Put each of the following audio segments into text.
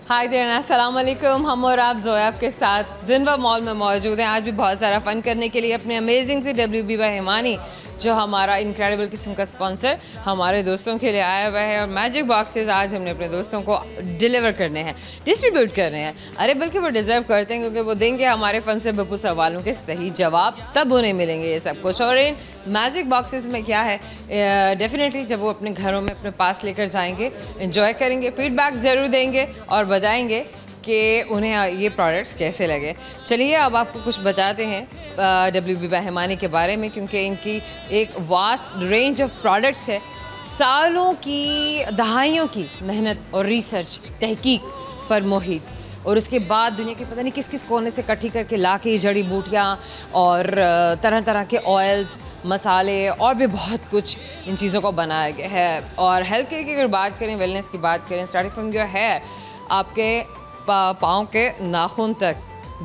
हाय देर अस्सलाम वालेकुम। हम और आप ज़ोया के साथ जिनवा मॉल में मौजूद हैं। आज भी बहुत सारा फ़न करने के लिए अपने अमेजिंग से WB बाय हिमानी, जो हमारा इनक्रेडिबल किस्म का स्पॉन्सर, हमारे दोस्तों के लिए आया हुआ है। और मैजिक बॉक्सेस आज हमने अपने दोस्तों को डिलीवर करने हैं, डिस्ट्रीब्यूट करने हैं। अरे बल्कि वो डिज़र्व करते हैं, क्योंकि वो देंगे हमारे फ़न से भरपूर सवालों के सही जवाब, तब उन्हें मिलेंगे ये सब कुछ। और इन मैजिक बॉक्सेस में क्या है, डेफिनेटली जब वो अपने घरों में अपने पास लेकर जाएंगे, एंजॉय करेंगे, फीडबैक ज़रूर देंगे और बताएंगे कि उन्हें ये प्रोडक्ट्स कैसे लगे। चलिए अब आपको कुछ बताते हैं WB बाय हिमानी के बारे में, क्योंकि इनकी एक वास्ट रेंज ऑफ प्रोडक्ट्स है। सालों की, दहाइयों की मेहनत और रिसर्च तहकीक पर मोहित, और उसके बाद दुनिया के पता नहीं किस किस कोने से इकट्ठी करके ला के जड़ी बूटियाँ और तरह तरह के ऑयल्स, मसाले और भी बहुत कुछ इन चीज़ों को बनाया गया है। और हेल्थ केयर की अगर बात करें, वेलनेस की बात करें, स्टार्टिंग फ्रॉम योर हेयर, आपके पाँव के नाखून तक,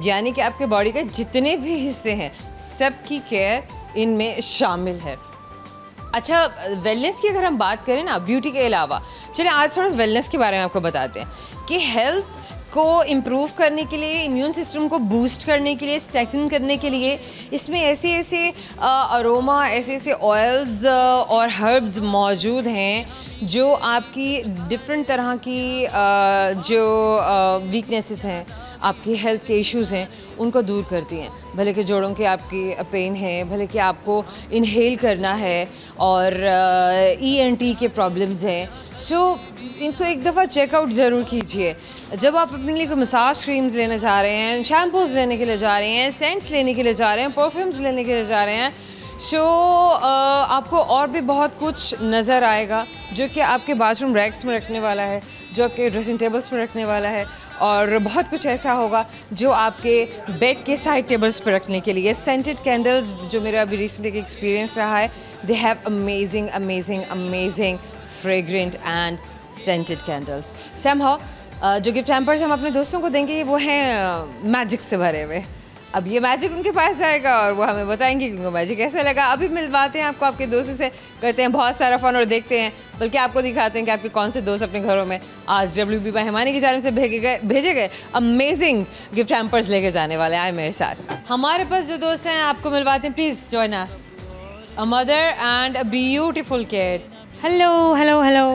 यानी कि आपके बॉडी के जितने भी हिस्से हैं सब की केयर इनमें शामिल है। अच्छा, वेलनेस की अगर हम बात करें ना, ब्यूटी के अलावा, चलिए आज थोड़ा वेलनेस के बारे में आपको बताते हैं कि हेल्थ को इम्प्रूव करने के लिए, इम्यून सिस्टम को बूस्ट करने के लिए, स्ट्रेंथन करने के लिए इसमें ऐसे ऐसे अरोमा, ऐसे ऐसे ऑयल्स और हर्ब्स मौजूद हैं जो आपकी डिफरेंट तरह की जो वीकनेसेस हैं, आपकी हेल्थ के इश्यूज़ हैं, उनको दूर करती हैं। भले कि जोड़ों के आपकी पेन है, भले कि आपको इनहेल करना है, और ENT के प्रॉब्लम्स हैं, सो इनको एक दफ़ा चेकआउट ज़रूर कीजिए। जब आप अपने लिए कोई मसाज क्रीम्स लेने जा रहे हैं, शैम्पूज़ लेने के लिए जा रहे हैं, सेंट्स लेने के लिए जा रहे हैं, परफ्यूम्स लेने के लिए जा रहे हैं, सो आपको और भी बहुत कुछ नज़र आएगा जो कि आपके बाथरूम रैक्स में रखने वाला है, जो आपके ड्रेसिंग टेबल्स में रखने वाला है, और बहुत कुछ ऐसा होगा जो आपके बेड के साइड टेबल्स पर रखने के लिए। सेंटेड कैंडल्स, जो मेरा अभी रिसेंट एक एक्सपीरियंस रहा है, they have amazing amazing amazing fragrant and scented candles. Somehow जो गिफ्ट हैम्पर्स हम अपने दोस्तों को देंगे वो हैं मैजिक से भरे हुए। अब ये मैजिक उनके पास जाएगा और वो हमें बताएंगे कि उनको मैजिक कैसा लगा। अभी मिलवाते हैं आपको आपके दोस्तों से, करते हैं बहुत सारा फ़न और देखते हैं, बल्कि आपको दिखाते हैं कि आपके कौन से दोस्त अपने घरों में आज WB बाय हिमानी की जानिब से भेजे गए अमेजिंग गिफ्ट हैम्पर्स लेके जाने वाले आए मेरे साथ। हमारे पास जो दोस्त हैं आपको मिलवाते हैं, please join us, a mother and a beautiful kid. Hello hello hello.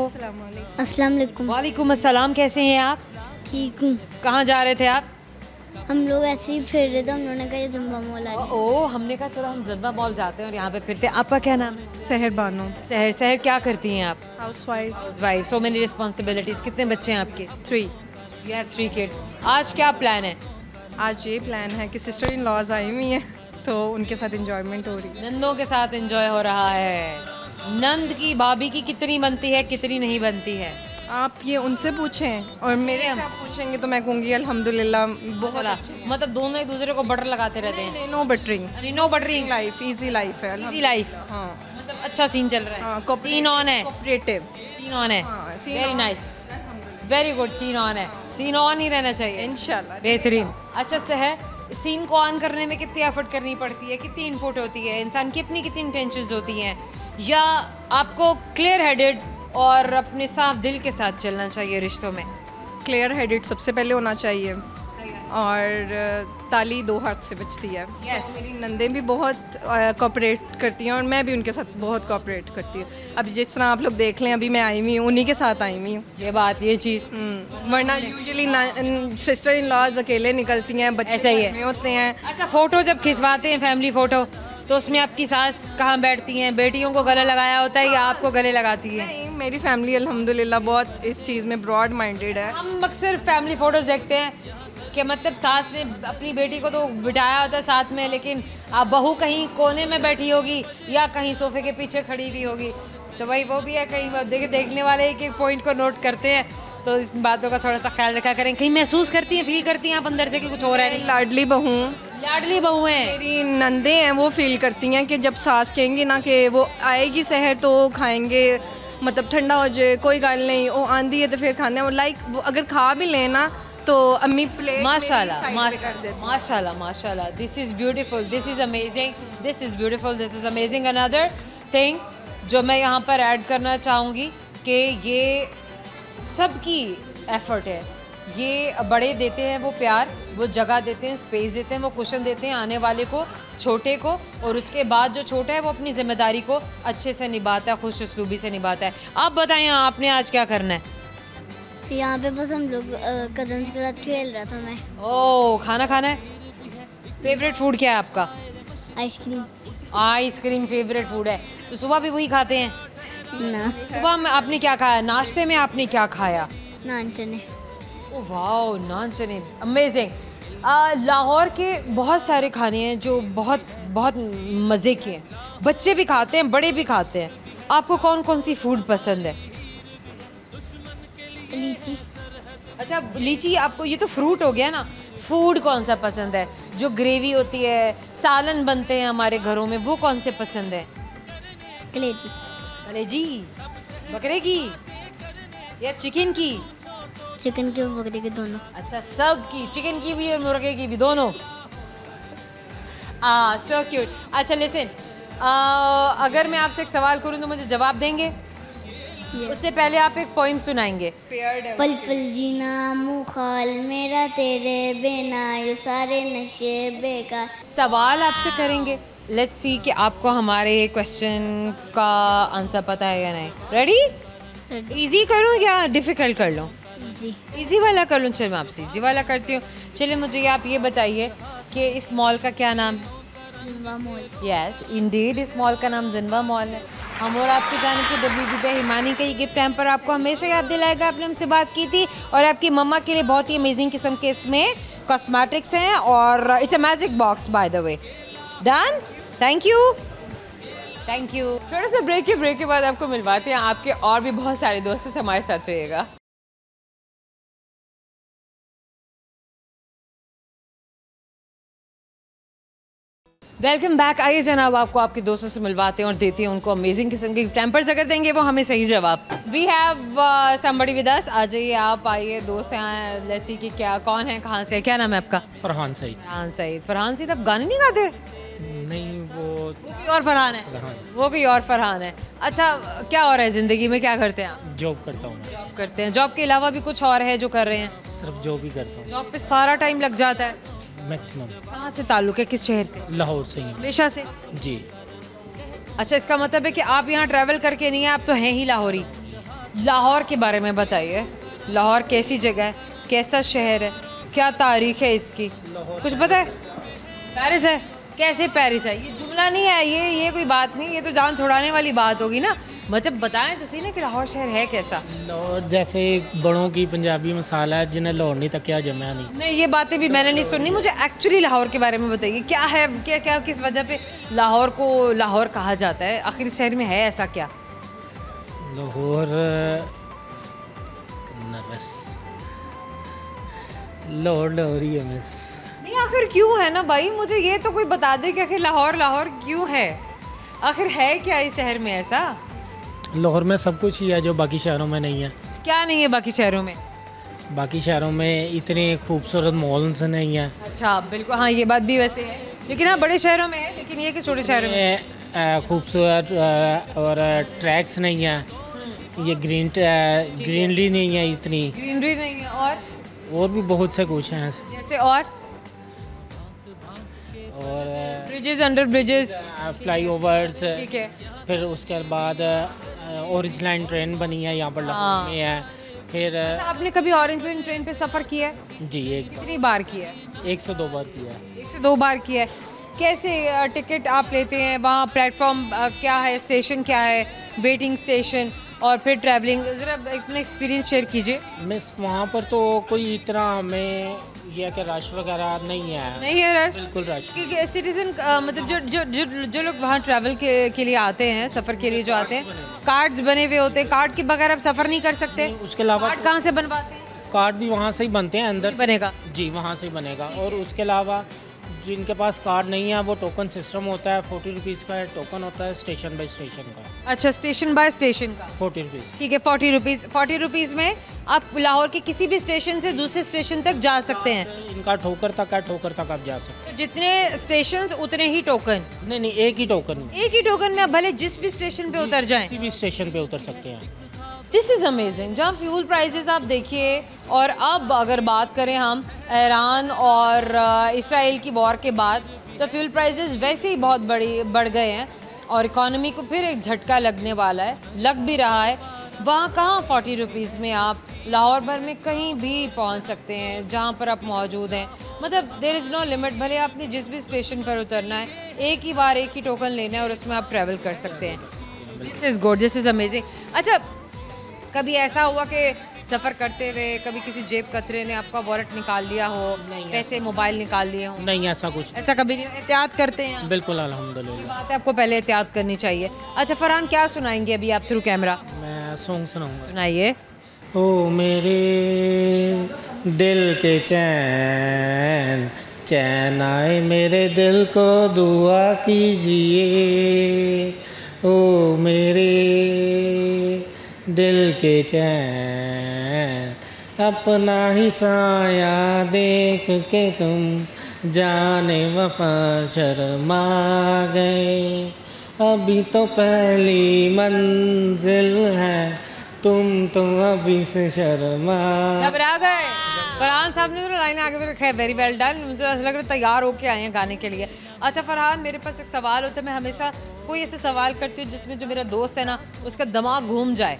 अस्सलाम वालेकुम। वालेकुम अस्सलाम, कैसे हैं आप? ठीक हूँ। कहाँ जा रहे थे आप? हम लोग ऐसे ही फिर रहे थे, उन्होंने कहा ये जिम्बा मॉल आ जाए। ओ, हमने कहा चलो हम जिम्बा मॉल जाते हैं और यहाँ पे फिरते हैं। आपका क्या नाम है? सहर बानो। सहर। सहर, क्या करती हैं आप? Housewife. Housewife. So many responsibilities. कितने बच्चे हैं आपके? 3। You have 3 kids. आज क्या प्लान है? आज ये प्लान है कि सिस्टर इन लॉज आई हुई हैं, तो उनके साथ इंजॉयमेंट हो रही है। नंदों के साथ एंजॉय हो रहा है। नंद की भाभी की कितनी बनती है, कितनी नहीं बनती है? आप ये उनसे पूछें और मेरे से आप पूछेंगे तो मैं कहूँगी अल्हम्दुलिल्लाह बहुत अच्छी। मतलब दोनों एक दूसरे को बटर लगाते रहते हैं? No buttering. No buttering life, easy life है। Easy life. हाँ, मतलब अच्छा सीन चल रहा है। सीन ऑन है। कोऑपरेटिव सीन ऑन है। Very nice, very good. Scene on है, सीन ऑन ही रहना चाहिए इंशाल्लाह। बेहतरीन। अच्छा सहर, सीन को ऑन करने में कितनी एफर्ट करनी पड़ती है, कितनी इनपुट होती है, इंसान की अपनी कितनी इंटेंशंस होती हैं, या आपको क्लियर हेडेड और अपने साफ दिल के साथ चलना चाहिए रिश्तों में? क्लियर हेडेड सबसे पहले होना चाहिए, और ताली 2 हाथ से बचती है। Yes. मेरी नंदें भी बहुत कोऑपरेट करती हैं और मैं भी उनके साथ बहुत कोऑपरेट करती हूँ। अब जिस तरह आप लोग देख लें, अभी मैं आई हुई हूँ, उन्हीं के साथ आई हुई हूँ। ये बात, ये चीज़। वरना यूजुअली सिस्टर इन लॉज अकेले निकलती हैं, बच्चे ऐसा ही है। घर में होते हैं। अच्छा, फ़ोटो जब खिंचवाते हैं, फैमिली फ़ोटो, तो उसमें आपकी सास कहाँ बैठती हैं? बेटियों को गले लगाया होता है या आपको गले लगाती है? नहीं, मेरी फैमिली अल्हम्दुलिल्लाह बहुत इस चीज़ में ब्रॉड माइंडेड है। हम अक्सर फैमिली फ़ोटोज़ देखते हैं कि मतलब सास ने अपनी बेटी को तो बिठाया होता है साथ में, लेकिन अब बहू कहीं कोने में बैठी होगी या कहीं सोफे के पीछे खड़ी हुई होगी। तो भाई वो भी है, कहीं देखने वाले एक एक पॉइंट को नोट करते हैं, तो इस बातों का थोड़ा सा ख्याल रखा करें। कहीं महसूस करती हैं, फील करती हैं आप अंदर से कि कुछ हो रहा है? लाडली बहू, लाडली बहू हैं मेरी नंदे हैं, वो फील करती हैं कि जब सास कहेंगी ना कि वो आएगी सहर तो खाएंगे, मतलब ठंडा हो जाए कोई गल नहीं, वो आंधी है तो फिर खाने, वो लाइक वो अगर खा भी लेना तो अम्मी प्लेट माशाल्लाह माशाल्लाह माशाल्लाह। This is beautiful, this is amazing, this is beautiful, this is amazing. Another thing जो मैं यहाँ पर ऐड करना चाहूँगी कि ये सबकी एफर्ट है, ये बड़े देते हैं वो प्यार, वो जगह देते हैं, स्पेस देते हैं, वो कुशन देते हैं आने वाले को, छोटे को, और उसके बाद जो छोटा है वो अपनी जिम्मेदारी को अच्छे से निभाता है, खुश उसलूबी से निभाता है। आप बताएं आपने आज क्या करना है? यहाँ पे बस हम लोग कजन्स के साथ खेल रहा था मैं। ओह, खाना खाना है। फेवरेट फूड क्या है आपका? आइसक्रीम। आइसक्रीम फेवरेट फूड है, तो सुबह भी वही खाते हैं? ना, सुबह में आपने क्या खाया? नाश्ते में आपने क्या खाया? नान चने। ओह वाओ, नान चने, अमेजिंग। लाहौर के बहुत सारे खाने हैं जो बहुत बहुत मज़े के हैं, बच्चे भी खाते हैं, बड़े भी खाते हैं। आपको कौन कौन सी फूड पसंद है? लीची। अच्छा, लीची आपको, ये तो फ्रूट हो गया ना। फूड कौन सा पसंद है? जो ग्रेवी होती है, सालन बनते हैं हमारे घरों में, वो कौन से पसंद है? कलेजी। कलेजी बकरे की या चिकन की? चिकन की और बकरे के दोनों। अच्छा, सब की, चिकन की भी और मुर्गे की भी, दोनों। So cute. अच्छा लिसन, अगर मैं आपसे एक सवाल करूं तो मुझे जवाब देंगे? उससे पहले आप एक पोइम सुनाएंगे। पल पल जीना मुखाल मेरा तेरे बिना, ये सारे नशे बेकार। सवाल आपसे करेंगे, लेट्स सी कि आपको हमारे क्वेश्चन का आंसर पता है या नहीं। रेडी? इजी करूं या डिफिकल्ट कर लूं? इजी वाला कर लूं। चलो मैं आपसे इजी वाला करती हूँ। चलिए मुझे आप ये बताइए कि इस मॉल का क्या नाम है? जिनवा मॉल। यस इंडीड, इस मॉल का नाम जिनवा मॉल है। हम और आपकी जानिब से WB पे हिमानी का ये गिफ्ट हैम्पर आपको हमेशा याद दिलाएगा। आपने हमसे बात की थी, और आपकी मम्मा के लिए बहुत ही अमेजिंग किस्म के इसमें कॉस्मेटिक्स हैं, और it's a magic box by the way. Done, thank you, thank you. छोटा सा ब्रेक के बाद आपको मिलवाते हैं आपके और भी बहुत सारे दोस्तों से। हमारे साथ रहिएगा। Welcome back. आइए जनाब, आपको आपके दोस्तों से मिलवाते हैं और देते हैं उनको अमेजिंग किस्म के गिफ्ट हैम्पर्स। अगर देंगे वो हमें सही जवाब। We have somebody with us. आ जाइए आप, आइए, दोस्त हैं। लेट्स सी कि क्या, कौन है, कहाँ से, क्या नाम है आपका? फरहान सईद। फरहान सईद। फरहान सईद, आप गाने नहीं गाते? नहीं, वो कोई और फरहान है। वो कोई और फरहान है। अच्छा, क्या और है ज़िंदगी में, क्या करते हैं आप? जॉब करता हूँ। जॉब करते हैं। जॉब के अलावा भी कुछ और है जो कर रहे हैं? सिर्फ जॉब ही करता हूँ। जॉब पे सारा टाइम लग जाता है? मैक्सिमम। कहाँ से ताल्लुक है, किस शहर से? लाहौर से ही। हमेशा से? जी। अच्छा, इसका मतलब है कि आप यहाँ ट्रैवल करके नहीं हैं, आप तो हैं ही लाहौरी। लाहौर के बारे में बताइए। लाहौर कैसी जगह है, कैसा शहर है, क्या तारीख है इसकी, कुछ पता है? पेरिस है? कैसे पेरिस है? ये जुमला नहीं है, ये कोई बात नहीं, ये तो जान छुड़ाने वाली बात होगी ना। मतलब बताएं तो सही ना कि लाहौर शहर है कैसा? लाहौर जैसे बड़ों की पंजाबी मसाला है, जिन्हें लाहौर नहीं तक क्या जमा नहीं। नहीं, ये बातें भी मैंने नहीं सुनी। मुझे एक्चुअली लाहौर के बारे में बताइए, क्या है, क्या किस वजह पे लाहौर को लाहौर कहा जाता है? आखिर इस शहर में है ऐसा क्या? लाहौर नर्वस, लाहौर ही है मिस। नहीं, आखिर क्यों है ना भाई, मुझे ये तो कोई बता दे कि आखिर लाहौर क्यों है, आखिर है क्या इस शहर में ऐसा? लाहौर में सब कुछ ही है जो बाकी शहरों में नहीं है। क्या नहीं है बाकी शहरों में? बाकी शहरों में इतने खूबसूरत मॉल्स नहीं है। अच्छा, बिल्कुल, हाँ ये बात भी वैसे है, लेकिन हाँ बड़े शहरों में है, लेकिन ये कि छोटे शहरों में खूबसूरत और ट्रैक्स नहीं है, ये ग्रीनरी नहीं है, इतनी ग्रीनरी नहीं है, और भी बहुत से कुछ हैं ऐसे। जैसे और ब्रिजेस, अंडर ब्रिजेस, फ्लाईओवर्स, ठीक है। फिर उसके बाद ऑरेंज लाइन ट्रेन बनी है यहाँ पर लाहौर में है। फिर अच्छा, आपने कभी ऑरेंज लाइन ट्रेन पे सफ़र किया है? जी, एक कितनी बार किया है? 102 बार किया है। 102 बार किया है। कैसे टिकट आप लेते हैं वहाँ? प्लेटफॉर्म क्या है, स्टेशन क्या है, वेटिंग स्टेशन, और फिर ट्रैवलिंग, ज़रा अपना एक्सपीरियंस शेयर कीजिए। मिस वहाँ पर तो कोई इतना हमें यह कि रश वगैरह नहीं है। नहीं है रश? बिल्कुल रश। क्योंकि सिटीजन मतलब जो लोग वहाँ ट्रैवल के लिए आते हैं, सफ़र के लिए जो आते हैं, कार्ड्स बने हुए होते हैं, कार्ड के बगैर आप सफ़र नहीं कर सकते। उसके अलावा कार्ड कहाँ से बनवाते हैं? कार्ड भी वहाँ से ही बनते हैं, अंदर बनेगा? जी, वहाँ से ही बनेगा। और उसके अलावा जिनके पास कार्ड नहीं है वो टोकन सिस्टम होता है, 40 रुपीज़ का टोकन होता है, स्टेशन बाय स्टेशन का। अच्छा, स्टेशन बाय स्टेशन का 40 रुपीज़। ठीक है, 40 रुपीज़। 40 रुपीज़ में आप लाहौर के किसी भी स्टेशन से दूसरे स्टेशन तक जा सकते हैं। इनका ठोकर तक है, ठोकर तक आप जा सकते हैं। जितने स्टेशन उतने ही टोकन? नहीं, एक ही टोकन। एक ही टोकन में आप भले जिस भी स्टेशन पे उतर जाएं, किसी भी स्टेशन पे उतर सकते हैं। This is amazing. जहाँ फ्यूल प्राइसेस आप देखिए, और अब अगर बात करें हम ईरान और इसराइल की वॉर के बाद, तो फ्यूल प्राइसेस वैसे ही बहुत बढ़ गए हैं और इकॉनमी को फिर एक झटका लगने वाला है, लग भी रहा है। वहाँ कहाँ 40 रुपीज़ में आप लाहौर भर में कहीं भी पहुँच सकते हैं जहाँ पर आप मौजूद हैं। मतलब देयर इज़ नो लिमिट। भले आपने जिस भी स्टेशन पर उतरना है, एक ही बार एक ही टोकन लेना है और उसमें आप ट्रैवल कर सकते हैं। This is good, this is amazing. अच्छा, कभी ऐसा हुआ कि सफ़र करते हुए कभी किसी जेब कतरे ने आपका वॉलेट निकाल लिया हो, पैसे मोबाइल निकाल लिए हो? नहीं, ऐसा कुछ ऐसा कभी नहीं। एहतियात करते हैं? बिल्कुल, अल्हम्दुलिल्लाह। बात है, आपको पहले एहतियात करनी चाहिए। अच्छा फरहान, क्या सुनाएंगे अभी आप थ्रू कैमरा? मैं सॉन्ग सुनाऊंगा। सुनाइए। ओ मेरे दिल के चैन, चैन आए मेरे दिल को दुआ कीजिए। ओ मेरे दिल के चैन, अपना ही साया देख के तुम जाने वफा शर्मा गए। अभी तो पहली मंजिल है, तुम तो अभी से शर्मा। घबरा गए? फरहान साहब ने तो लाइन आगे भी रखा है, वेरी वेल डन। मुझे ऐसा लग रहा है तैयार होके आए हैं गाने के लिए। अच्छा फरहान, मेरे पास एक सवाल होता है, मैं हमेशा कोई ऐसे सवाल करती हूँ जिसमें जो मेरा दोस्त है ना उसका दिमाग घूम जाए।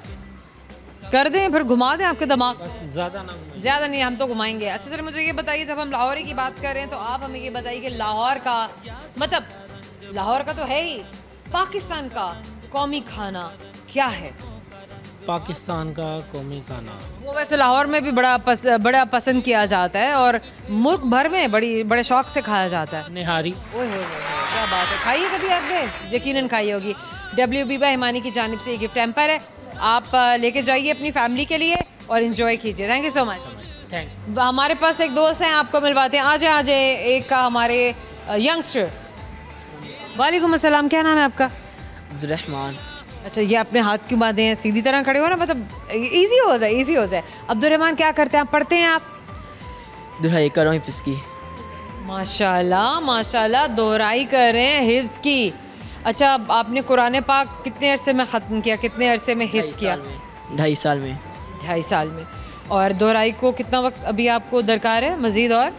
कर दें, फिर घुमा दें आपके दिमाग? बस ज़्यादा ना, ज़्यादा नहीं, हम तो घुमाएंगे। अच्छा चलो मुझे ये बताइए, जब हम लाहौर की बात कर रहे हैं तो आप हमें ये बताइए कि लाहौर का, मतलब लाहौर का तो है ही, पाकिस्तान का कौमी खाना क्या है? पाकिस्तान का कौमी खाना, वो वैसे लाहौर में भी बड़ा पसंद किया जाता है और मुल्क भर में बड़े शौक से खाया जाता है। निहारी। ओए होए होए, क्या बात है। खाई है कभी आपने? यकीनन खाई होगी। WB हिमानी की जानिब से ये गिफ्ट हैम्पर है, आप लेके जाइए अपनी फैमिली के लिए और इन्जॉय कीजिए। Thank you so much. Thank. हमारे पास एक दोस्त हैं, आपको मिलवाते हैं। आ जाए एक हमारे यंगस्टर। वालेकुम अस्सलाम, क्या नाम है आपका? अब्दुर्रहमान। अच्छा, ये अपने हाथ क्यों बांधे हैं? सीधी तरह खड़े हो ना, मतलब इजी हो जाए, इजी हो जाए। अब्दुर्रहमान, क्या करते हैं आप? पढ़ते हैं आप? दुहाई कर रहा हूँ हिफ्ज़ की। माशाल्लाह माशाल्लाह, दोहराई कर रहे हैं हिफ्ज़ की। अच्छा, आपने कुरान पाक कितने अरसे में ख़त्म किया, कितने अरसे में हिफ्ज़ किया? 2.5 साल में। 2.5 साल में। और दोहराई को कितना वक्त अभी आपको दरकार है मज़ीद? और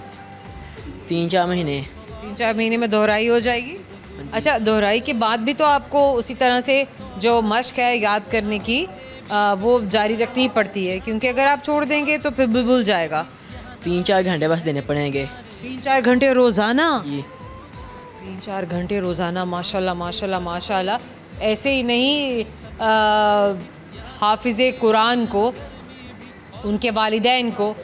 3-4 महीने। 3-4 महीने में दोहराई हो जाएगी। अच्छा, दोहराई के बाद भी तो आपको उसी तरह से जो मश्क है याद करने की, वो जारी रखनी पड़ती है, क्योंकि अगर आप छोड़ देंगे तो फिर भूल जाएगा। 3-4 घंटे बस देने पड़ेंगे। 3-4 घंटे रोज़ाना? जी। 3-4 घंटे रोज़ाना, माशाल्लाह माशाल्लाह माशाल्लाह। ऐसे ही नहीं, हाफिज़े कुरान को, उनके वालिदैन को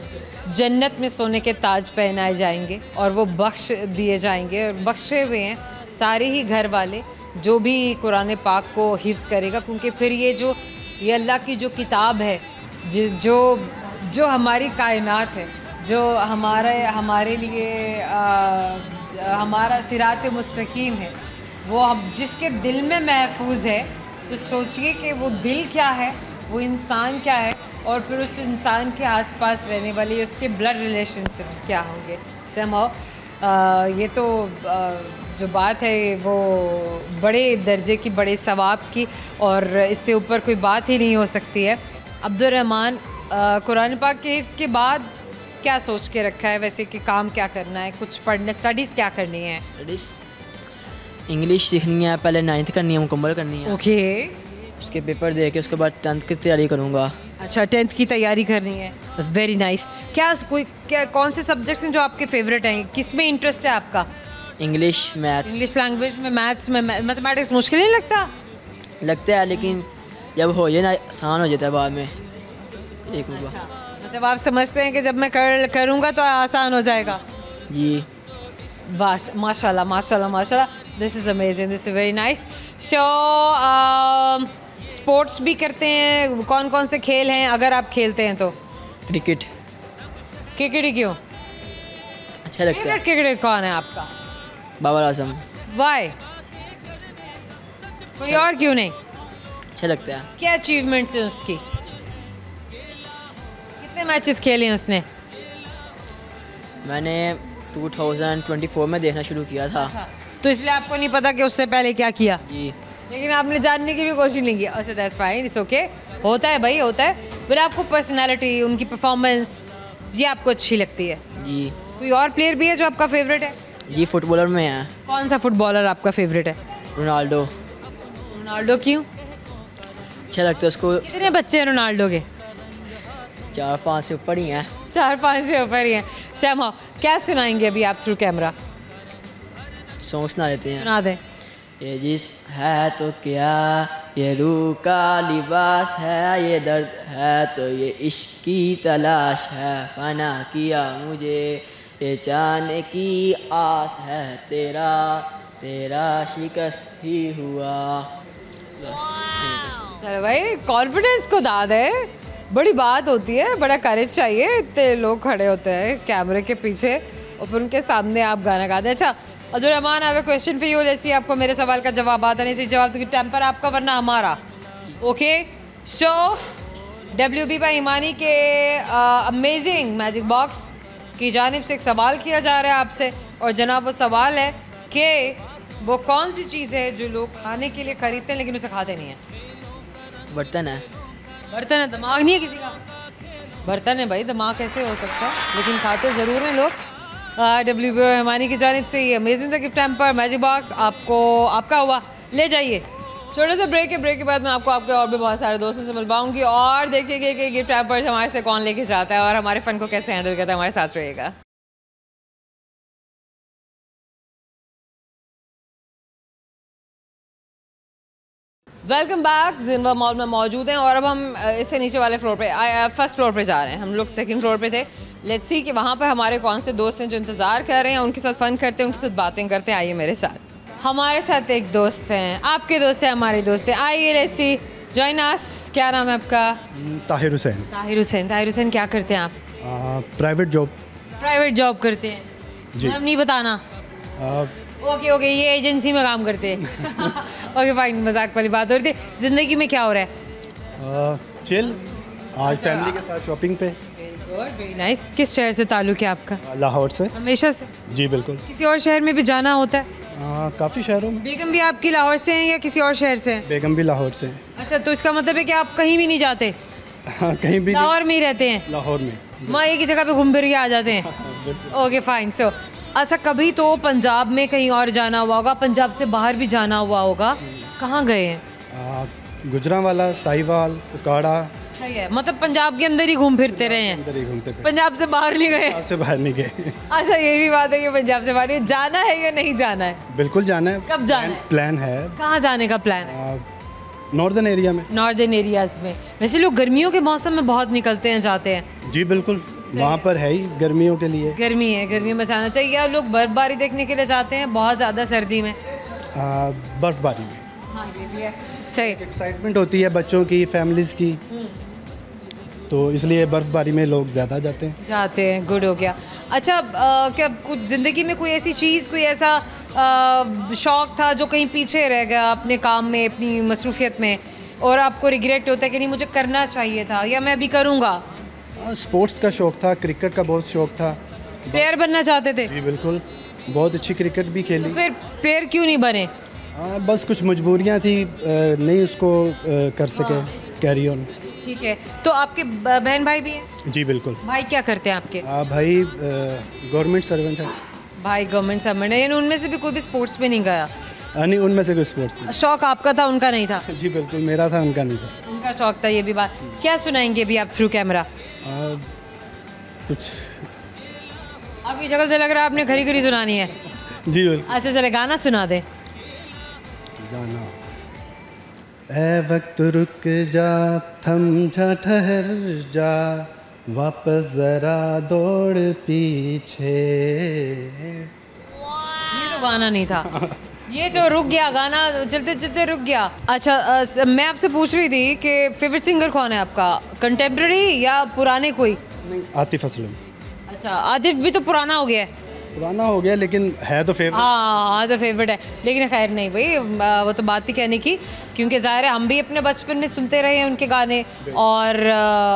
जन्नत में सोने के ताज पहनाए जाएंगे और वो बख्श दिए जाएंगे, और बख्शे हुए हैं सारे ही घर वाले जो भी कुरान पाक को हिफ्ज़ करेगा, क्योंकि फिर ये अल्लाह की जो किताब है, जो हमारी कायनात है, जो हमारे लिए हमारा सिरात मुस्तकीम है, वो हम जिसके दिल में महफूज है, तो सोचिए कि वो दिल क्या है, वो इंसान क्या है, और फिर उस इंसान के आसपास रहने वाले उसके ब्लड रिलेशनशिप्स क्या होंगे। समहाउ ये तो जो बात है वो बड़े दर्जे की, बड़े सवाब की, और इससे ऊपर कोई बात ही नहीं हो सकती है। अब्दुर्रहमान, कुरान पाक के हिफ्ज़ के बाद क्या सोच के रखा है वैसे कि काम क्या करना है? कुछ पढ़ने, स्टडीज़ क्या करनी है? स्टडीज़ इंग्लिश सीखनी है, पहले 9th करनी है, मुकम्मल करनी है। ओके। उसके पेपर दे के उसके बाद 10th की तैयारी करूँगा। अच्छा, 10th की तैयारी करनी है, वेरी नाइस। कौन से सब्जेक्ट्स हैं जो आपके फेवरेट हैं? किस में इंटरेस्ट है आपका? English, maths. इंग्लिश लैंग्वेज में, मैथ्स में। मैथमेटिक्स मुश्किल नहीं लगता? लगता है, लेकिन जब हो जाए ना आसान हो जाता है बाद में। एक मिनट। अच्छा, मतलब आप समझते हैं कि जब मैं करूँगा तो आसान हो जाएगा? जी। बस माशाल्लाह माशाल्लाह माशाल्लाह, this is amazing, this is very nice. So sports भी करते हैं? कौन कौन से खेल हैं अगर आप खेलते हैं तो? क्रिकेट। क्रिकेट ही क्यों? अच्छा लगता है। फेवरेट क्रिकेटर कौन है आपका? बाबर आजम। वाई? कोई और क्यों नहीं? अच्छा लगता है। क्या अचीवमेंट्स हैं उसकी? कितने मैचेस खेले हैं उसने? मैंने 2024 में देखना शुरू किया था। अच्छा, तो इसलिए आपको नहीं पता कि उससे पहले क्या किया? जी। लेकिन आपने जानने की भी कोशिश नहीं की। अच्छा, दैट्स फाइन, इट्स ओके, होता है भाई, होता है, बट आपको पर्सनैलिटी, उनकी परफॉर्मेंस, ये आपको अच्छी लगती है? जी कोई और प्लेयर भी है जो आपका फेवरेट है? जी फुटबॉलर में है कौन सा फुटबॉलर आपका फेवरेट है? रोनाल्डो। रोनाल्डो क्यों? अच्छा लगता है उसको। कितने बच्चे हैं रोनाल्डो के? 4-5 से ऊपर ही हैं। 4-5 से ऊपर ही हैं। सैम हो, क्या सुनाएंगे अभी आप थ्रू कैमरा? सॉन्ग सुना देते हैं। सुना दें। ये जिस है तो क्या, ये रूह का लिबास है, ये दर्द है तो ये इश्क की तलाश है, फना किया मुझे ये जाने की आस है, तेरा तेरा शिकस्त ही हुआ। चलो भाई, कॉन्फिडेंस को दाद है, बड़ी बात होती है, बड़ा करेज चाहिए। इतने लोग खड़े होते हैं कैमरे के पीछे और फिर उनके सामने आप गाना गाते हैं। अच्छा Abdul Rahman, I have a question for you. जैसे आपको मेरे सवाल का जवाब आता नहीं, सही जवाब तो टेम्पर आपका वरना हमारा। ओके, सो WB भाई हिमानी के अमेजिंग मैजिक बॉक्स की जानिब से एक सवाल किया जा रहा है आपसे, और जनाब वो सवाल है कि वो कौन सी चीज़ है जो लोग खाने के लिए खरीदते हैं लेकिन उसे खाते नहीं हैं? बर्तन है। बर्तन है? दिमाग नहीं है किसी का? बर्तन है भाई, दिमाग कैसे हो सकता है, लेकिन खाते ज़रूर हैं लोग। WB हिमानी की जानिब से ये अमेजिंग सा गिफ्ट हैम्पर मैजिक बॉक्स आपको आपका हुआ, ले जाइए। छोटा सा ब्रेक है, ब्रेक के बाद मैं आपको आपके और भी बहुत सारे दोस्तों से मिलवाऊंगी और देखिएगा कि गिफ्ट हैम्पर्स हमारे से कौन लेके जाता है और हमारे फन को कैसे हैंडल करता है। हमारे साथ रहिएगा। Welcome back. जिनवा मॉल में मौजूद हैं और अब हम इससे नीचे वाले फ्लोर पे, फर्स्ट फ्लोर पे जा रहे हैं। हम लोग सेकंड फ्लोर पे थे। लेट्स सी कि वहाँ पे हमारे कौन से दोस्त हैं जो इंतज़ार कर रहे हैं, उनके साथ फ़न करते हैं, उनके साथ बातें करते हैं। आइए मेरे साथ। हमारे साथ एक दोस्त हैं, आपके दोस्त हैं, हमारे दोस्त हैं। आइए लेट्स सी, जॉइन अस। क्या नाम है आपका? ताहिर हुसैन। ताहिर हुसैन। ताहिर हुसैन, क्या करते हैं आप? Private job. प्राइवेट जॉब करते हैं? जी। नाम नहीं बताना। ओके ओके, ये एजेंसी में काम करते हैं। ओके फाइन, मजाक वाली बात हो रही थी। ज़िंदगी में क्या हो रहा है? चिल, आज फैमिली के साथ शॉपिंग पे। Very nice. किस शहर से ताल्लुक़ है आपका? लाहौर से। हमेशा से? जी बिल्कुल। किसी और शहर में भी जाना होता है? काफ़ी शहरों में। बेगम भी आपकी लाहौर से हैं या किसी और शहर से हैं? बेगम भी लाहौर से हैं। अच्छा, तो इसका मतलब है कि आप कहीं भी नहीं जाते? हाँ, कहीं भी लाहौर में ही रहते हैं? लाहौर में। वहाँ एक ही जगह पे घूम फिर के आ जाते हैं? Okay fine. सो अच्छा, कभी तो पंजाब में कहीं और जाना हुआ होगा, पंजाब से बाहर भी जाना हुआ होगा, कहाँ गए हैं? गुजरांवाला, साहिवाल, उकाड़ा। सही है, मतलब पंजाब के अंदर ही घूम फिरते रहे हैं? अंदर ही घूमते पे। पंजाब से बाहर नहीं गए? पंजाब से बाहर नहीं गए। अच्छा, ये भी बात है कि पंजाब से बाहर जाना है या नहीं जाना है? बिल्कुल जाना है। कब जाना है? प्लान है। कहाँ जाने का प्लान है? नॉर्दर्न एरिया में। नॉर्दर्न एरियाज में। वैसे लोग गर्मियों के मौसम में बहुत निकलते हैं, जाते हैं। जी बिल्कुल, वहाँ पर है ही गर्मियों के लिए। गर्मी है, गर्मी में जाना चाहिए। और लोग बर्फबारी देखने के लिए जाते हैं बहुत ज़्यादा सर्दी में। बर्फबारी में। हाँ, ये भी है। सही। एक्साइटमेंट होती है बच्चों की, फैमिलीज़ की, तो इसलिए बर्फबारी में लोग ज़्यादा जाते हैं। गुड हो गया। अच्छा, क्या कुछ ज़िंदगी में कोई ऐसी चीज़, कोई ऐसा शौक़ था जो कहीं पीछे रह गया अपने काम में, अपनी मसरूफियत में, और आपको रिग्रेट होता है कि नहीं मुझे करना चाहिए था या मैं अभी करूँगा? स्पोर्ट्स का शौक़ था, क्रिकेट का बहुत शौक़ था। प्लेयर बनना चाहते थे? जी बिल्कुल, बहुत अच्छी क्रिकेट भी खेली। तो फिर प्लेयर क्यों नहीं बने? बस कुछ मजबूरियाँ थी, नहीं उसको कर सके कैरी ऑन। ठीक है। तो आपके बहन भाई भी हैं? जी बिल्कुल। भाई क्या करते हैं आपके? भाई गवर्नमेंट सर्वेंट है। भाई गवर्नमेंट सर्वेंट है, यानी उनमें से भी कोई भी स्पोर्ट्स में नहीं गया? नहीं, उनमें से कोई स्पोर्ट्स में। शौक आपका था, उनका नहीं था? जी बिल्कुल, मेरा था, उनका नहीं था। उनका शौक था, ये भी बात। क्या सुनाएंगे अभी आप थ्रू कैमरा? कुछ आपकी शक्ल से लग रहा है आपने घड़ी घड़ी सुनानी है। जी बिल्कुल। अच्छा चले, गाना सुना दे। गाना। ऐ वक्त रुक जा, थम जा, ठहर जा, वापस जरा दौड़ पीछे। ये तो गाना नहीं था, ये तो रुक गया, गाना चलते चलते रुक गया। अच्छा, मैं आपसे पूछ रही थी कि फेवरेट सिंगर कौन है आपका, कंटेम्प्रेरी या पुराने कोई? आतिफ असलम। अच्छा, आतिफ भी तो पुराना हो गया है। पुराना हो गया लेकिन है तो फेवरेट। हाँ, तो फेवरेट है, लेकिन खैर नहीं भाई, वो तो बात ही कहने की, क्योंकि ज़ाहिर है हम भी अपने बचपन में सुनते रहे हैं उनके गाने और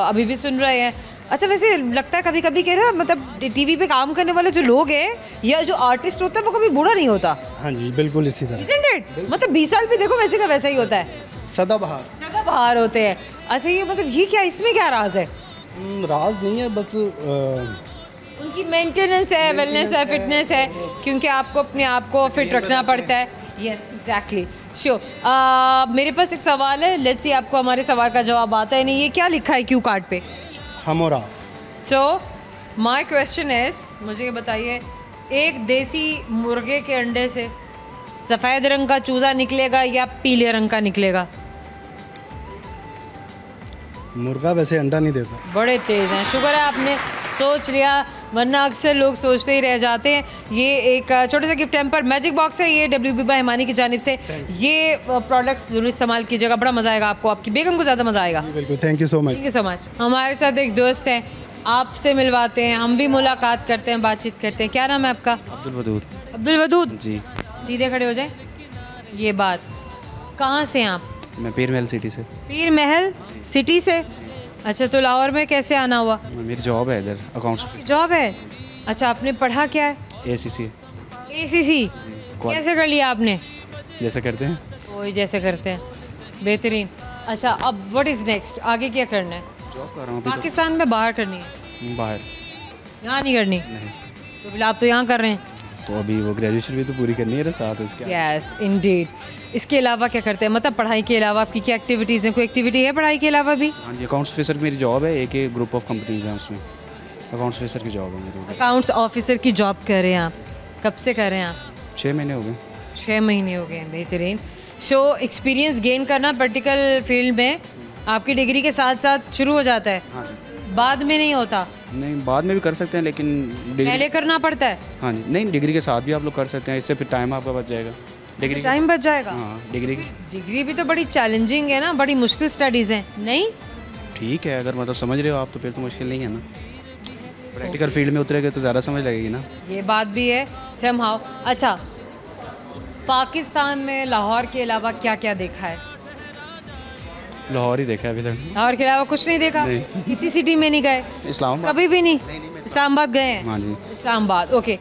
अभी भी सुन रहे हैं। अच्छा, वैसे लगता है कभी कभी कह रहा, मतलब टीवी पे काम करने वाले जो लोग हैं या जो आर्टिस्ट होता है वो कभी बूढ़ा नहीं होता। हाँ जी बिल्कुल इसी तरह। Isn't it? मतलब 20 साल भी देखो वैसे का वैसा ही होता है, सदाबहार। सदाबहार होते हैं। अच्छा ये मतलब ये क्या, इसमें क्या राज है? राज नहीं है, बस उनकी मेंटेनेंस है, वेलनेस है, फिटनेस है, क्योंकि आपको अपने आप को फिट रखना पड़ता है। Yes exactly sure. मेरे पास एक सवाल है, लेट्स सी आपको हमारे सवाल का जवाब आता है नहीं। ये क्या लिखा है क्यू कार्ड पे? हमोरा। सो माई क्वेश्चन इज, मुझे ये बताइए, एक देसी मुर्गे के अंडे से सफ़ेद रंग का चूज़ा निकलेगा या पीले रंग का निकलेगा? मुर्गा वैसे अंडा नहीं देता। बड़े तेज़ हैं, शुक्र है आपने सोच लिया, वरना अक्सर लोग सोचते ही रह जाते हैं। ये एक छोटे से गिफ्ट हैम्पर मैजिक बॉक्स है, ये WB बाय हिमानी की जानिब से। ये प्रोडक्ट्स ज़रूर इस्तेमाल कीजिएगा, बड़ा मज़ा आएगा आपको, आपकी बेगम को ज़्यादा मज़ा आएगा। बिल्कुल, thank you so much. Thank you so much. हमारे साथ एक दोस्त हैं, आपसे मिलवाते हैं, हम भी मुलाकात करते हैं, बातचीत करते हैं। क्या नाम है आपका? अब्दुल वदूद। अब्दुल वदूद जी। सीधे खड़े हो जाए। ये बात, कहाँ से हैं आप? मैं पीर महल सिटी से। पीर महल सिटी से? अच्छा, तो लाहौर में कैसे आना हुआ? मेरी जॉब है इधर, अकाउंट्स। जॉब है? अच्छा, आपने पढ़ा क्या है? ACC। ACC कैसे कर लिया आपने? जैसे करते हैं। वही जैसे करते हैं, बेहतरीन। अच्छा, अब व्हाट इज़ नेक्स्ट, आगे क्या करना है? जॉब कर रहा हूँ अभी पाकिस्तान में बाहर करनी है? तो। बाहर यहाँ नहीं करनी? नहीं। तो फिर आप तो यहाँ कर रहे हैं। तो अभी वो ग्रेजुएशन भी तो पूरी करनी है साथ उसके। Yes Indeed. इसके अलावा क्या करते हैं, मतलब पढ़ाई के अलावा आपकी क्या एक्टिविटीज़ हैं? कोई एक्टिविटी है पढ़ाई के अलावा भी? हाँ जी, अकाउंट्स ऑफिसर की मेरी जॉब है, एक ग्रुप ऑफ कंपनीज हैं उसमें अकाउंट्स ऑफिसर की जॉब है मेरी। अकाउंट्स ऑफिसर की जॉब कर रहे हैं आप? कब से कर रहे हैं आप? 6 महीने हो गए। 6 महीने हो गए हैं, बेहतरीन। सो एक्सपीरियंस गेन करना प्रैक्टिकल फील्ड में आपकी डिग्री के साथ साथ शुरू हो जाता है? हाँ बाद में नहीं होता? नहीं, बाद में भी कर सकते हैं, लेकिन पहले करना पड़ता है? हाँ जी, नहीं, डिग्री के साथ भी आप लोग कर सकते हैं, इससे फिर टाइम आपका बच जाएगा। डिग्री टाइम बच जाएगा? हाँ, डिग्री भी तो बड़ी चैलेंजिंग है ना, बड़ी मुश्किल स्टडीज़ हैं नहीं? ठीक है, अगर मतलब समझ रहे हो आप तो फिर तो मुश्किल नहीं है ना। प्रैक्टिकल फील्ड में उतरेंगे तो ज़्यादा समझ लगेगी ना। ये बात भी है समहाउ। अच्छा, पाकिस्तान में लाहौर के अलावा क्या क्या देखा है? लाहौर ही देखा है अभी तक। लाहौर के अलावा कुछ नहीं देखा? नहीं। किसी सिटी में नहीं गए? इस्लामाबाद कभी भी नहीं? इस्लामाबाद गए हैं? हाँ जी। इस्लामाबाद, ओके।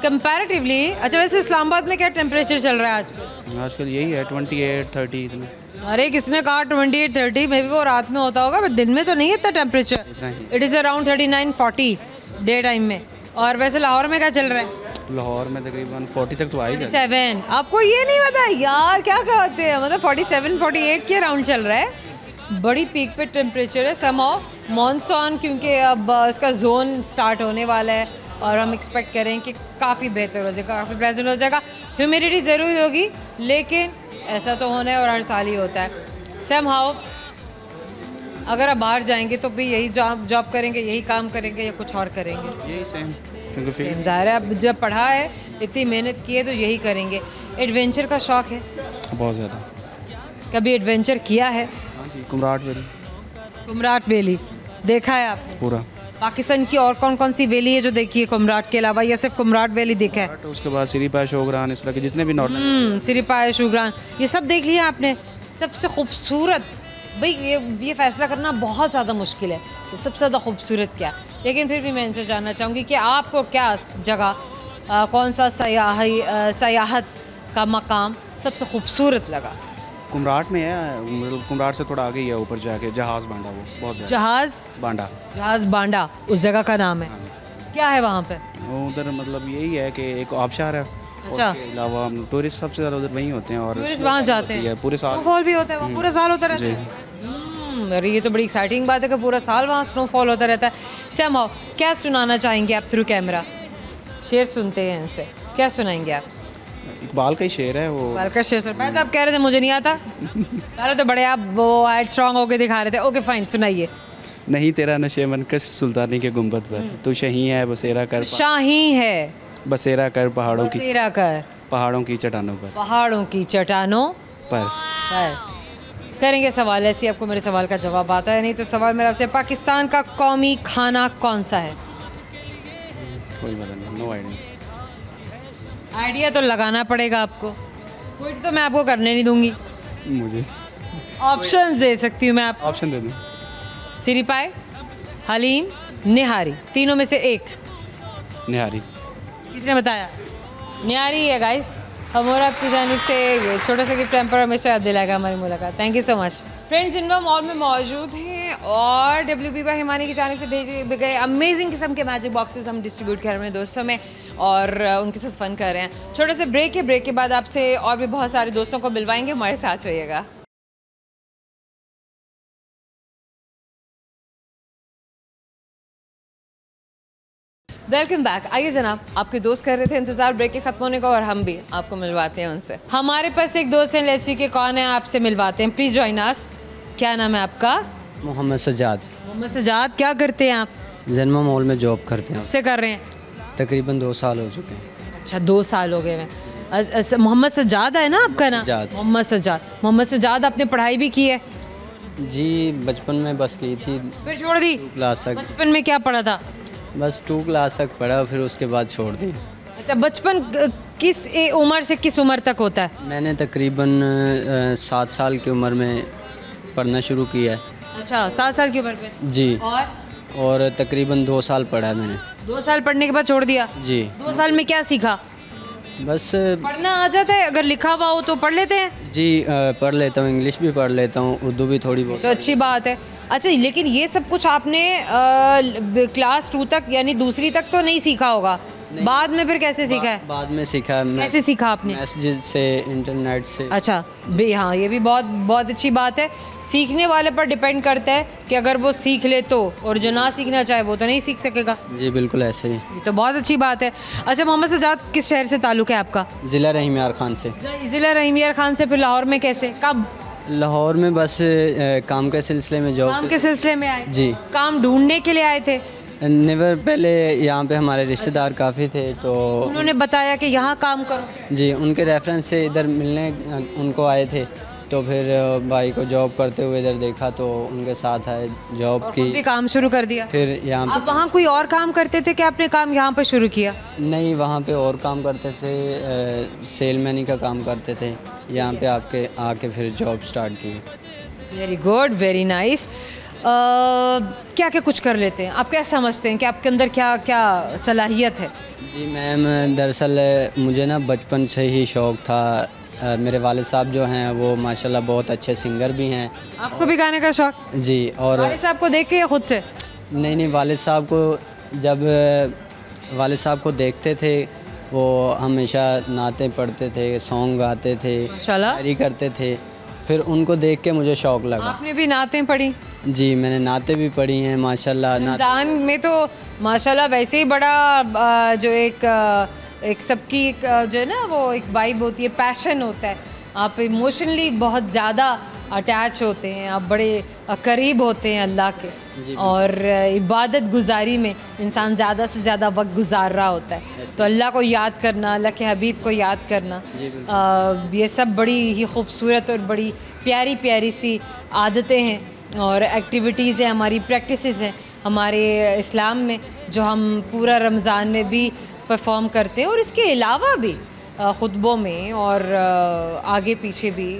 कंपैरेटिवली, अच्छा वैसे इस्लामाबाद में क्या टेम्परेचर चल रहा है आजकल? आजकल यही है 28-30 इतना। अरे किसने कहा 28-30? मे भी वो रात में होता होगा, बट दिन में तो नहीं है इतना temperature. It is around 39-40 day time में। और वैसे लाहौर में क्या चल रहा है? लाहौर में तकरीबन 40 तक तो आ ही जाता 47। आपको ये नहीं पता यार, क्या कहते हैं, मतलब 47-48 के अराउंड चल रहा है। बड़ी पीक पे टेम्परेचर है। समहाउ मॉनसून, क्योंकि अब इसका जोन स्टार्ट होने वाला है और हम एक्सपेक्ट करें कि काफ़ी बेहतर हो जाएगा, काफ़ी प्लेजेंट हो जाएगा। ह्यूमिडिटी ज़रूर होगी, लेकिन ऐसा तो होना है और हर साल ही होता है। समहाउ अगर आप बाहर जाएंगे तो भी यही जॉब करेंगे, यही काम करेंगे या कुछ और करेंगे? यही सेम, क्योंकि फिर ज़ाहिर है, अब जब पढ़ा है, इतनी मेहनत की है तो यही करेंगे। एडवेंचर का शौक़ है? बहुत ज़्यादा। कभी एडवेंचर किया है? हाँ जी, कुमराट वैली। कुमराट वैली देखा है आपने? पूरा। पाकिस्तान की और कौन कौन सी वैली है जो देखी है कुमराट के अलावा, या सिर्फ कुमराट वैली देखा है? उसके बाद सिरीपा, शोगरान, इस तरह के जितने भी नॉर्मल। सिरिपाय, शुगरान, ये सब देख लिया आपने? सबसे खूबसूरत, भाई ये फैसला करना बहुत ज़्यादा मुश्किल है कि सबसे ज़्यादा खूबसूरत क्या, लेकिन फिर भी मैं इनसे जानना चाहूँगी कि आपको क्या जगह, कौन सा सयाहत का मकाम सबसे खूबसूरत लगा? कुमराट में है, मतलब कुमराट से थोड़ा आगे ही है, ऊपर जाके जहाज़ बांडा, वो बहुत जहाज़ बांडा उस जगह का नाम है। क्या है वहाँ पे? वो उधर मतलब यही है कि एक आबशार है। अच्छा। उसके अलावा टूरिस्ट सबसे ज़्यादा उधर वहीं होते हैं और टूरिस्ट वहाँ जाते हैं? पूरे साल स्नोफॉल भी होता है वहाँ? पूरा साल होता रहता है? अरे ये तो बड़ी एक्साइटिंग बात है कि पूरा साल वहाँ स्नोफॉल होता रहता है। समहाउ क्या सुनाना चाहेंगे आप थ्रू कैमरा? शेर सुनते हैं इनसे, क्या सुनाएंगे आप? इकबाल का ही शेर है वो। इकबाल का शेर सुन पाए? आप कह रहे थे मुझे नहीं आता। पहले तो बड़े आप वो हेड स्ट्रांग होके दिखा रहे थे। ओके फाइन, सुनाइए। नहीं तेरा नशे मन कश सुल्तानी के गुंबद पर, तू शाही है बसेरा कर, शाही है बसेरा कर पहाड़ों की, बसेरा कर पहाड़ों की चट्टानों पर, पहाड़ों की चट्टानों पर। करेंगे सवाल, ऐसे आपको मेरे सवाल का जवाब आता है? नहीं तो सवाल मेरा आपसे, पाकिस्तान का कौमी खाना कौन सा है? कोई पता नहीं, नो आइडिया। आइडिया तो लगाना पड़ेगा आपको, क्विट तो मैं आपको करने नहीं दूंगी। मुझे ऑप्शंस दे सकती हूँ मैं आपको। ऑप्शन दे दूँ? सिरिपाय, हलीम, निहारी, तीनों में से एक। निहारी। किसने बताया? निहारी है गाइस। हम और आपकी जानिब से छोटा सा गिफ्ट हैम्पर हमेशा याद दिलाएगा हमारी मुलाकात। Thank you so much. Friends जिनवा मॉल में मौजूद हैं और WB बाय हिमानी की जाने से भेजे गए अमेजिंग किस्म के मैजिक बॉक्सेस हम डिस्ट्रीब्यूट कर रहे हैं दोस्तों में और उनके साथ फ़न कर रहे हैं। छोटे से ब्रेक है, ब्रेक के बाद आपसे और भी बहुत सारे दोस्तों को मिलवाएंगे, हमारे साथ रहिएगा। Welcome back. आइए जनाब, आपके दोस्त कर रहे थे इंतजार ब्रेक के खत्म होने का और हम भी आपको मिलवाते हैं उनसे। हमारे पास एक दोस्त हैं, लेट्स सी के कौन है, आपसे मिलवाते हैं। Please join us. क्या नाम है आपका? मोहम्मद सजाद। मोहम्मद सजाद, क्या करते हैं आप? जन्मा मॉल में जॉब करते हैं। से कर रहे हैं? तकरीबन 2 साल हो चुके हैं। अच्छा, 2 साल हो गए हैं। मोहम्मद सजाद है ना आपका नाम? मोहम्मद सजाद। मोहम्मद सजाद, आपने पढ़ाई भी की है? जी बचपन में बस की थी, फिर छोड़ दी? क्लास तक। बचपन में क्या पढ़ा था? बस 2 क्लास तक पढ़ा, फिर उसके बाद छोड़ दी। अच्छा, बचपन किस उम्र से किस उम्र तक होता है? मैंने तकरीबन 7 साल की उम्र में पढ़ना शुरू किया है। अच्छा, 7 साल की उम्र पे? जी। और तकरीबन 2 साल पढ़ा है मैंने। 2 साल पढ़ने के बाद छोड़ दिया? जी। 2 साल में क्या सीखा? बस पढ़ना आ जाता है? अगर लिखा हुआ हो तो पढ़ लेते हैं? जी पढ़ लेता हूँ, इंग्लिश भी पढ़ लेता हूँ, उर्दू भी थोड़ी बहुत। तो अच्छी बात है। अच्छा, लेकिन ये सब कुछ आपने क्लास 2 तक यानी दूसरी तक तो नहीं सीखा होगा, बाद में फिर कैसे सीखा है? बाद में सीखा है। कैसे सीखा आपने? मैसेज से, इंटरनेट से। अच्छा भी, हाँ ये भी बहुत बहुत अच्छी बात है। सीखने वाले पर डिपेंड करता है कि अगर वो सीख ले तो, और जो ना सीखना चाहे वो तो नहीं सीख सकेगा। जी बिल्कुल ऐसे ही। ये तो बहुत अच्छी बात है। अच्छा मोहम्मद सजाद, किस शहर से ताल्लुक़ है आपका? ज़िला रहीम यार खान से। ज़िला रहीम यार खान से। फिर लाहौर में कैसे, कब? लाहौर में बस काम के सिलसिले में जॉब। काम के सिलसिले में आए? जी। काम ढूंढने के लिए आए थे? नेवर, पहले यहाँ पे हमारे रिश्तेदार काफ़ी थे तो उन्होंने बताया कि यहाँ काम करो? जी, उनके रेफरेंस से इधर मिलने उनको आए थे, तो फिर भाई को जॉब करते हुए इधर देखा तो उनके साथ आए, जॉब की, भी काम शुरू कर दिया। फिर यहाँ आप वहाँ कोई और काम करते थे कि आपने काम यहाँ पर शुरू किया? नहीं, वहाँ पे और काम करते थे, सेलमैनी का काम करते थे। यहाँ पे आपके आके फिर जॉब स्टार्ट की। Very good, very nice. क्या क्या कुछ कर लेते हैं आप? क्या समझते हैं कि आपके अंदर क्या क्या सलाहियत है? जी मैम, दरअसल मुझे ना बचपन से ही शौक़ था। मेरे वालिद साहब जो हैं वो माशाल्लाह बहुत अच्छे सिंगर भी हैं। आपको भी गाने का शौक़? जी। और वालिद साहब को देख के या खुद से? नहीं, वालिद साहब को, जब वालिद साहब को देखते थे वो हमेशा नाते पढ़ते थे, सॉन्ग गाते थे, शायरी करते थे, फिर उनको देख के मुझे शौक़ लगा। आपने भी नातें पढ़ी? जी, मैंने नाते भी पढ़ी हैं माशाल्लाह। रमज़ान में तो माशाल्लाह वैसे ही बड़ा जो एक सबकी एक जो है ना वो एक वाइब होती है, पैशन होता है। आप इमोशनली बहुत ज़्यादा अटैच होते हैं, आप बड़े करीब होते हैं अल्लाह के, और इबादत गुजारी में इंसान ज़्यादा से ज़्यादा वक्त गुजार रहा होता है। तो अल्लाह को याद करना, अल्लाह के हबीब को याद करना, ये सब बड़ी ही खूबसूरत और बड़ी प्यारी प्यारी सी आदतें हैं और एक्टिविटीज़ हैं, हमारी प्रैक्टिसेस हैं हमारे इस्लाम में, जो हम पूरा रमज़ान में भी परफॉर्म करते हैं और इसके अलावा भी खुतबों में और आगे पीछे भी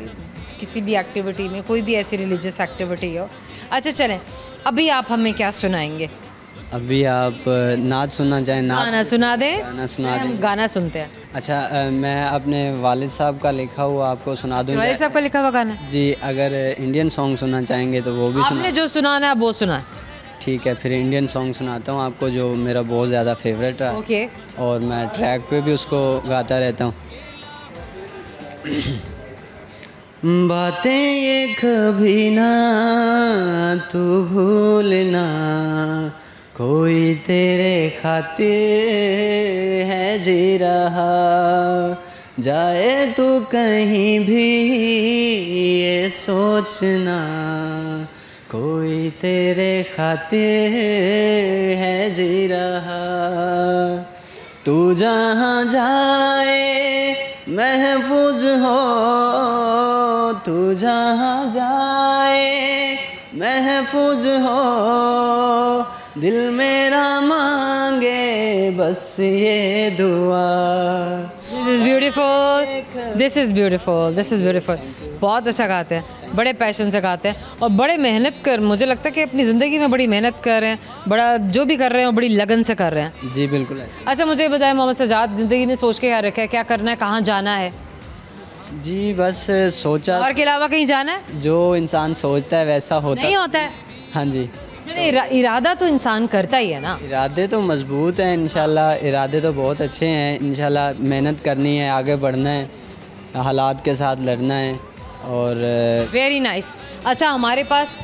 किसी भी एक्टिविटी में, कोई भी ऐसी रिलीजियस एक्टिविटी हो। अच्छा चलें, अभी आप हमें क्या सुनाएंगे? अभी आप नात सुनना चाहें? गाना सुना दें। गाना सुना दें। गाना सुनते हैं। अच्छा, मैं अपने वालिद साहब का लिखा हुआ आपको सुना दूँ? वालिद साहब का लिखा हुआ गाना? जी, अगर इंडियन सॉन्ग सुनना चाहेंगे तो वो भी सुना। आपने जो सुनाना है वो सुना। ठीक है, फिर इंडियन सॉन्ग सुनाता हूँ आपको जो मेरा बहुत ज़्यादा फेवरेट है। ओके। और मैं ट्रैक पे भी उसको गाता रहता हूँ। बातें ये कभी ना तू भूलना, कोई तेरे खातिर है जी रहा, जाए तू कहीं भी ये सोचना, कोई तेरे खातिर है जी रहा, तू जहाँ जाए महफूज हो, तू जहाँ जाए महफूज हो, दिल मेरा मांगे बस ये दुआ। This is beautiful, this is beautiful, this is beautiful. बहुत अच्छा गाते हैं, बड़े पैशन से गाते हैं और बड़े मेहनत कर, मुझे लगता है कि अपनी ज़िंदगी में बड़ी मेहनत कर रहे हैं, बड़ा जो भी कर रहे हैं वो बड़ी लगन से कर रहे हैं। जी बिल्कुल। अच्छा मुझे बताएं मोहम्मद सजाद, ज़िंदगी में सोच के क्या रखा है, क्या करना है, कहाँ जाना है? जी बस सोचा। और के अलावा कहीं जाना है? जो इंसान सोचता है वैसा होता नहीं होता है। हाँ जी। चलिए इरादा तो इंसान करता ही है ना। इरादे तो मजबूत हैं इंशाल्लाह, इरादे तो बहुत अच्छे हैं इंशाल्लाह। मेहनत करनी है, आगे बढ़ना है, हालात के साथ लड़ना है। और वेरी नाइस। अच्छा, हमारे पास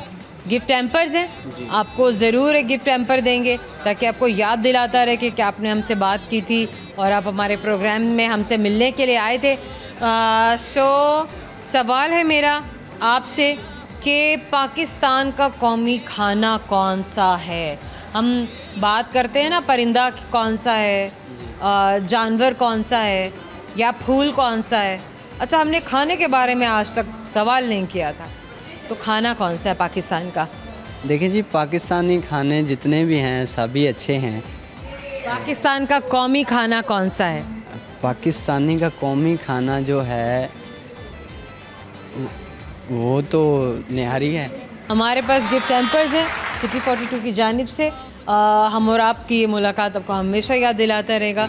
गिफ्ट हैम्पर्स हैं, आपको ज़रूर एक गिफ्ट हैम्पर देंगे ताकि आपको याद दिलाता रहे कि आपने हमसे बात की थी और आप हमारे प्रोग्राम में हमसे मिलने के लिए आए थे। सो सवाल है मेरा आपसे कि पाकिस्तान का कौमी खाना कौन सा है? हम बात करते हैं ना, परिंदा कौन सा है, जानवर कौन सा है, या फूल कौन सा है। अच्छा, हमने खाने के बारे में आज तक सवाल नहीं किया था, तो खाना कौन सा है पाकिस्तान का? देखिए जी, पाकिस्तानी खाने जितने भी हैं सभी अच्छे हैं। पाकिस्तान का कौमी खाना कौन सा है? पाकिस्तानी का कौमी खाना जो है वो तो निहारी है। हमारे पास गिफ्ट हैम्पर्स हैं सिटी 42 की जानिब से। हम और आपकी ये मुलाकात आपको हमेशा याद दिलाता रहेगा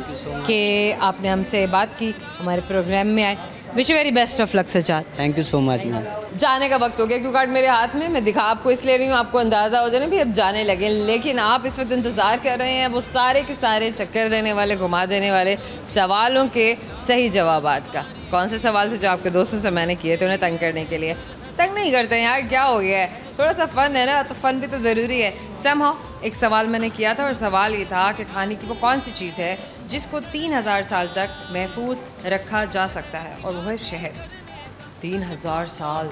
कि आपने हमसे बात की, हमारे प्रोग्राम में आए। Wish you very best of luck Sajjad. Thank you so much ma'am. जाने का वक्त हो गया, क्यों कार्ड मेरे हाथ में, मैं दिखा आपको इसलिए रही हूँ, आपको अंदाज़ा हो जाए ना भी अब जाने लगे, लेकिन आप इस वक्त इंतज़ार कर रहे हैं वो सारे के सारे चक्कर देने वाले, घुमा देने वाले सवालों के सही जवाबात का। कौन से सवाल थे जो आपके दोस्तों से मैंने किए थे उन्हें तंग करने के लिए? तंग नहीं करते हैं यार, क्या हो गया है, थोड़ा सा फ़न है ना, तो फ़न भी तो ज़रूरी है। समहाउ एक सवाल मैंने किया था और सवाल ये था कि खाने की वो कौन सी चीज़ है जिसको 3000 साल तक महफूज रखा जा सकता है, और वो है शहद। 3000 साल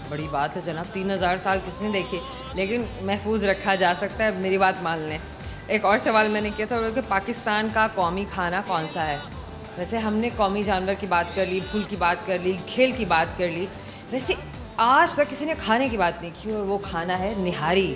बड़ी बात है जनाब, 3000 साल किसने देखे, लेकिन महफूज रखा जा सकता है, मेरी बात मान लें। एक और सवाल मैंने किया था कि पाकिस्तान का कौमी खाना कौन सा है। वैसे हमने कौमी जानवर की बात कर ली, फूल की बात कर ली, खेल की बात कर ली, वैसे आज तक किसी ने खाने की बात नहीं की, और वो खाना है निहारी।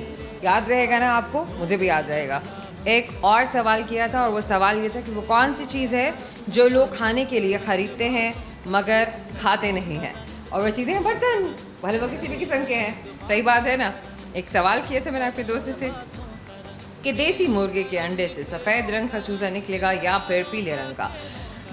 याद रहेगा ना आपको? मुझे भी याद रहेगा। एक और सवाल किया था और वो सवाल ये था कि वो कौन सी चीज़ है जो लोग खाने के लिए ख़रीदते हैं मगर खाते नहीं हैं, और वो चीज़ें हैं बर्तन, भले वो किसी भी किस्म के हैं। सही बात है ना? एक सवाल किया था मैंने आपके दोस्त से कि देसी मुर्गे के अंडे से सफ़ेद रंग का चूज़ा निकलेगा या फिर पीले रंग का।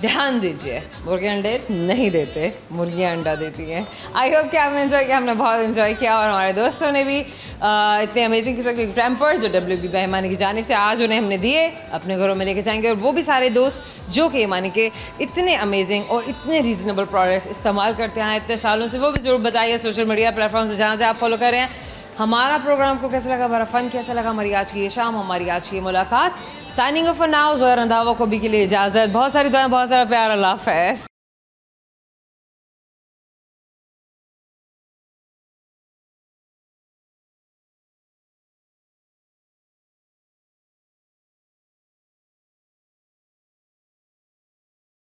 ध्यान दीजिए, मुर्गे अंडे नहीं देते, मुर्गियाँ अंडा देती हैं। आई होप कि आपने इन्जॉय किया, हमने बहुत इन्जॉय किया, और हमारे दोस्तों ने भी इतने अमेजिंग किस्म के टेम्पर्स जो WB बेईमानी की जानिब से आज उन्हें हमने दिए, अपने घरों में लेके जाएंगे। और वो भी सारे दोस्त जो कि मानी के इतने अमेजिंग और इतने रीज़नेबल प्रोडक्ट्स इस्तेमाल करते हैं इतने सालों से, वो भी ज़रूर बताइए सोशल मीडिया प्लेटफॉर्म से जहाँ जहाँ आप फॉलो कर रहे हैं। हमारा प्रोग्राम को कैसा लगा, हमारा फ़न कैसा लगा, हमारी आज की ये शाम, हमारी आज की ये मुलाकात। Signing off for now, Zohar Randhawa को भी के लिए इजाज़त। बहुत सारी दुआएं, बहुत सारा प्यार, अल्लाह हाफ़िज़।